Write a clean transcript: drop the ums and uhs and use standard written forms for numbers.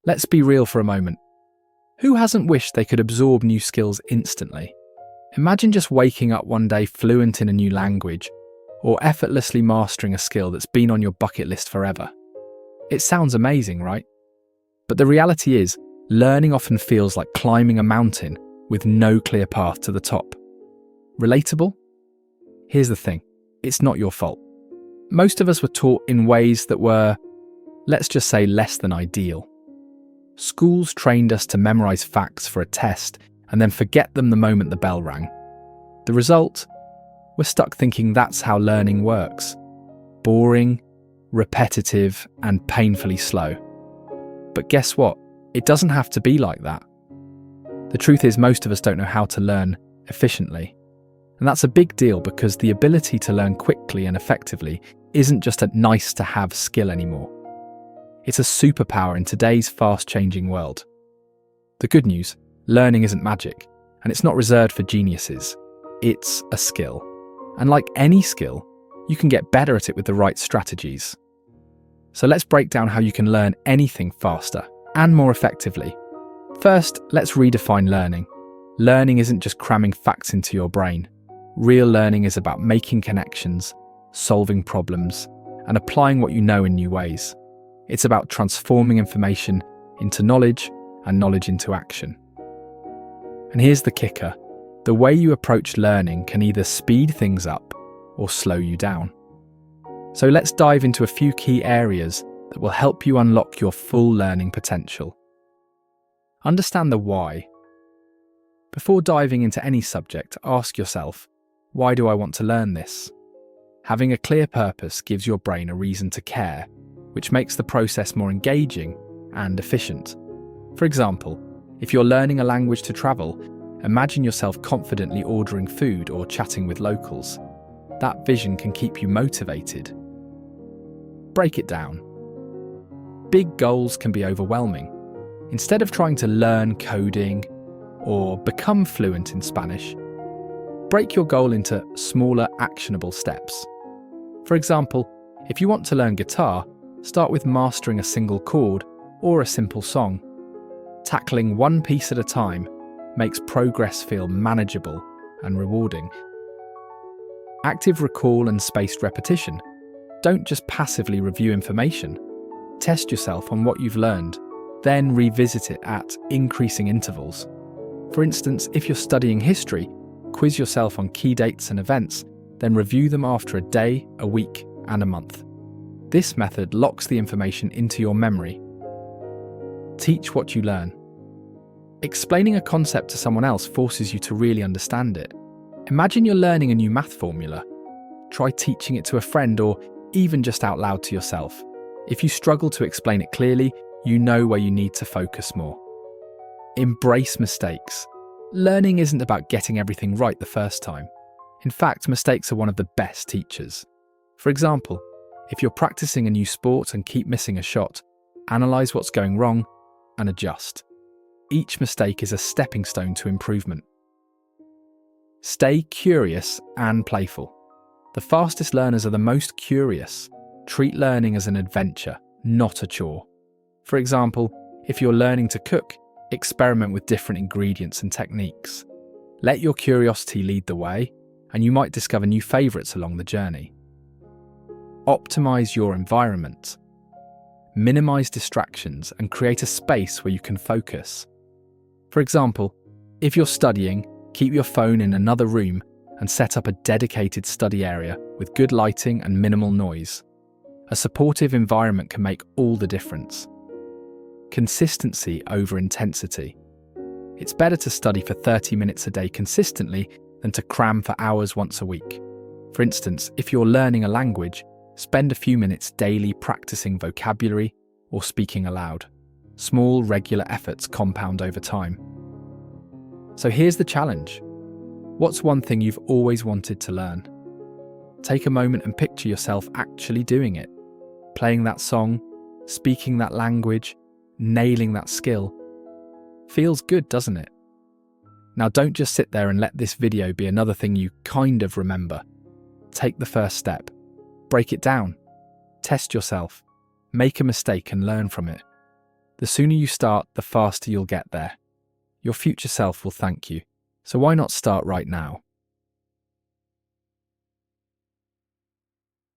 Let's be real for a moment. Who hasn't wished they could absorb new skills instantly? Imagine just waking up one day fluent in a new language, or effortlessly mastering a skill that's been on your bucket list forever. It sounds amazing, right? But the reality is, learning often feels like climbing a mountain with no clear path to the top. Relatable? Here's the thing, it's not your fault. Most of us were taught in ways that were, let's just say, less than ideal. Schools trained us to memorize facts for a test and then forget them the moment the bell rang. The result? We're stuck thinking that's how learning works. Boring, repetitive, and painfully slow. But guess what? It doesn't have to be like that. The truth is, most of us don't know how to learn efficiently. And that's a big deal because the ability to learn quickly and effectively isn't just a nice-to-have skill anymore. It's a superpower in today's fast-changing world. The good news, learning isn't magic, and it's not reserved for geniuses. It's a skill. And like any skill, you can get better at it with the right strategies. So let's break down how you can learn anything faster and more effectively. First, let's redefine learning. Learning isn't just cramming facts into your brain. Real learning is about making connections, solving problems, and applying what you know in new ways. It's about transforming information into knowledge and knowledge into action. And here's the kicker. The way you approach learning can either speed things up or slow you down. So let's dive into a few key areas that will help you unlock your full learning potential. Understand the why. Before diving into any subject, ask yourself, why do I want to learn this? Having a clear purpose gives your brain a reason to care, which makes the process more engaging and efficient. For example, if you're learning a language to travel, imagine yourself confidently ordering food or chatting with locals. That vision can keep you motivated. Break it down. Big goals can be overwhelming. Instead of trying to learn coding or become fluent in Spanish, break your goal into smaller, actionable steps. For example, if you want to learn guitar, start with mastering a single chord or a simple song. Tackling one piece at a time makes progress feel manageable and rewarding. Active recall and spaced repetition. Don't just passively review information. Test yourself on what you've learned, then revisit it at increasing intervals. For instance, if you're studying history, quiz yourself on key dates and events, then review them after a day, a week, and a month. This method locks the information into your memory. Teach what you learn. Explaining a concept to someone else forces you to really understand it. Imagine you're learning a new math formula. Try teaching it to a friend or even just out loud to yourself. If you struggle to explain it clearly, you know where you need to focus more. Embrace mistakes. Learning isn't about getting everything right the first time. In fact, mistakes are one of the best teachers. For example, if you're practicing a new sport and keep missing a shot, analyze what's going wrong and adjust. Each mistake is a stepping stone to improvement. Stay curious and playful. The fastest learners are the most curious. Treat learning as an adventure, not a chore. For example, if you're learning to cook, experiment with different ingredients and techniques. Let your curiosity lead the way, and you might discover new favourites along the journey. Optimize your environment. Minimize distractions and create a space where you can focus. For example, if you're studying, keep your phone in another room and set up a dedicated study area with good lighting and minimal noise. A supportive environment can make all the difference. Consistency over intensity. It's better to study for 30 minutes a day consistently than to cram for hours once a week. For instance, if you're learning a language, spend a few minutes daily practicing vocabulary or speaking aloud. Small, regular efforts compound over time. So here's the challenge. What's one thing you've always wanted to learn? Take a moment and picture yourself actually doing it. Playing that song, speaking that language, nailing that skill. Feels good, doesn't it? Now don't just sit there and let this video be another thing you kind of remember. Take the first step. Break it down. Test yourself. Make a mistake and learn from it. The sooner you start, the faster you'll get there. Your future self will thank you. So why not start right now?